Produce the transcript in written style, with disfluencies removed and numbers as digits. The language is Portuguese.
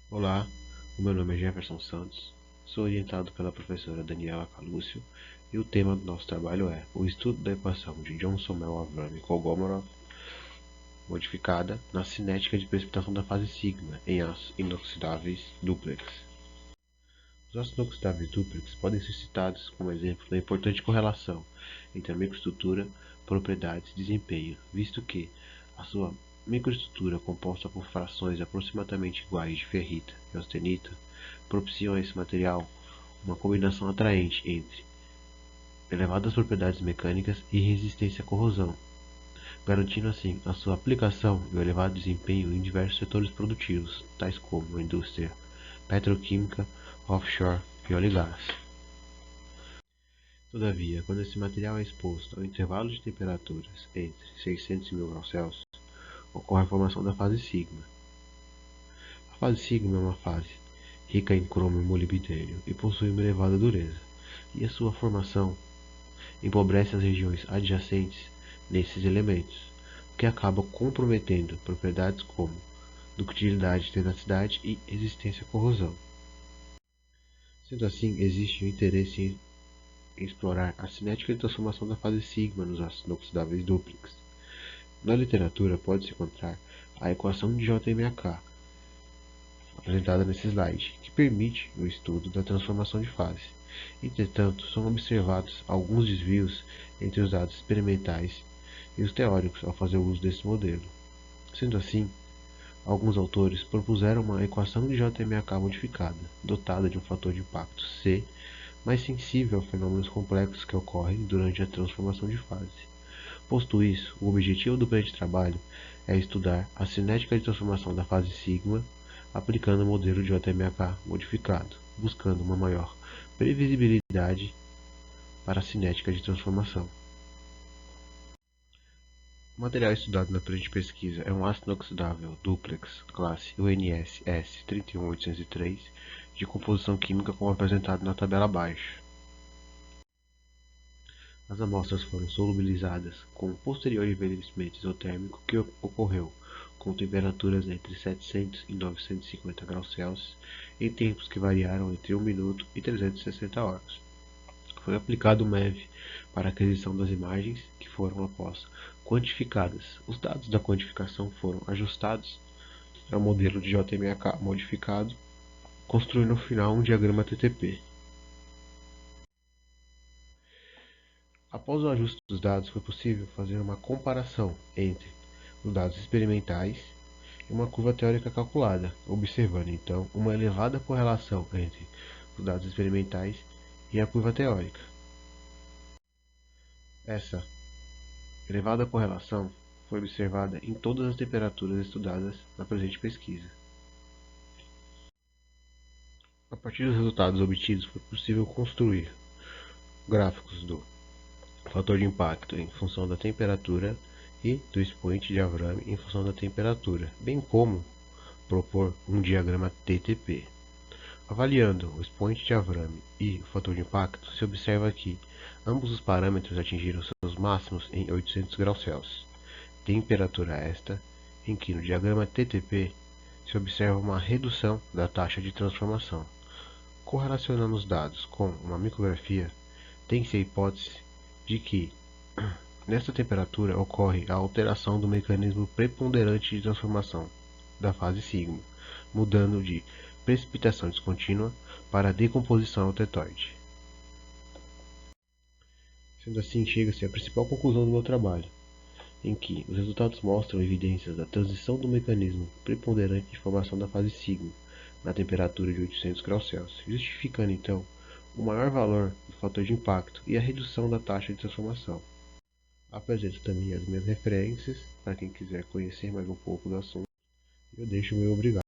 Olá, o meu nome é Jefferson Santos, sou orientado pela professora Daniela Calúcio e o tema do nosso trabalho é o estudo da equação de Johnson-Mel-Avram e Kolmogorov modificada na cinética de precipitação da fase sigma em aços inoxidáveis dúplex. Os aços inoxidáveis dúplex podem ser citados como exemplo da importante correlação entre a microestrutura, propriedades e desempenho, visto que a sua microestrutura composta por frações aproximadamente iguais de ferrita e austenita propiciam a esse material uma combinação atraente entre elevadas propriedades mecânicas e resistência à corrosão, garantindo assim a sua aplicação e o elevado desempenho em diversos setores produtivos, tais como a indústria petroquímica, offshore e óleo e gás. Todavia, quando esse material é exposto ao intervalo de temperaturas entre 600 e 1000 graus Celsius, ocorre a formação da fase sigma. A fase sigma é uma fase rica em cromo e molibdênio e possui uma elevada dureza, e a sua formação empobrece as regiões adjacentes nesses elementos, o que acaba comprometendo propriedades como ductilidade, tenacidade e resistência à corrosão. Sendo assim, existe um interesse em explorar a cinética de transformação da fase sigma nos ácidos inoxidáveis dúplex. Na literatura pode-se encontrar a equação de JMAK, apresentada nesse slide, que permite o estudo da transformação de fase. Entretanto, são observados alguns desvios entre os dados experimentais e os teóricos ao fazer uso desse modelo. Sendo assim, alguns autores propuseram uma equação de JMAK modificada, dotada de um fator de impacto C, mais sensível a fenômenos complexos que ocorrem durante a transformação de fase. Posto isso, o objetivo do plano de trabalho é estudar a cinética de transformação da fase sigma aplicando o modelo de JMAK modificado, buscando uma maior previsibilidade para a cinética de transformação. O material estudado na presente pesquisa é um ácido inoxidável dúplex classe UNS S31803 de composição química como apresentado na tabela abaixo. As amostras foram solubilizadas com o posterior envelhecimento isotérmico que ocorreu com temperaturas entre 700 e 950 graus Celsius em tempos que variaram entre 1 minuto e 360 horas. Foi aplicado o MEV para a aquisição das imagens, que foram após quantificadas. Os dados da quantificação foram ajustados ao modelo de JMAK modificado, construindo no final um diagrama TTP. Após o ajuste dos dados, foi possível fazer uma comparação entre os dados experimentais e uma curva teórica calculada, observando então uma elevada correlação entre os dados experimentais e a curva teórica. Essa elevada correlação foi observada em todas as temperaturas estudadas na presente pesquisa. A partir dos resultados obtidos, foi possível construir gráficos do fator de impacto em função da temperatura e do expoente de Avram em função da temperatura, bem como propor um diagrama TTP. Avaliando o expoente de Avram e o fator de impacto, se observa que ambos os parâmetros atingiram seus máximos em 800 graus Celsius. Temperatura esta em que no diagrama TTP se observa uma redução da taxa de transformação. Correlacionando os dados com uma micrografia, tem-se a hipótese de que nesta temperatura ocorre a alteração do mecanismo preponderante de transformação da fase sigma, mudando de precipitação descontínua para decomposição autetoide. Sendo assim, chega-se à principal conclusão do meu trabalho, em que os resultados mostram evidências da transição do mecanismo preponderante de formação da fase sigma na temperatura de 800 graus Celsius, justificando então o maior valor do fator de impacto e a redução da taxa de transformação. Apresento também as minhas referências para quem quiser conhecer mais um pouco do assunto. Eu deixo o meu obrigado.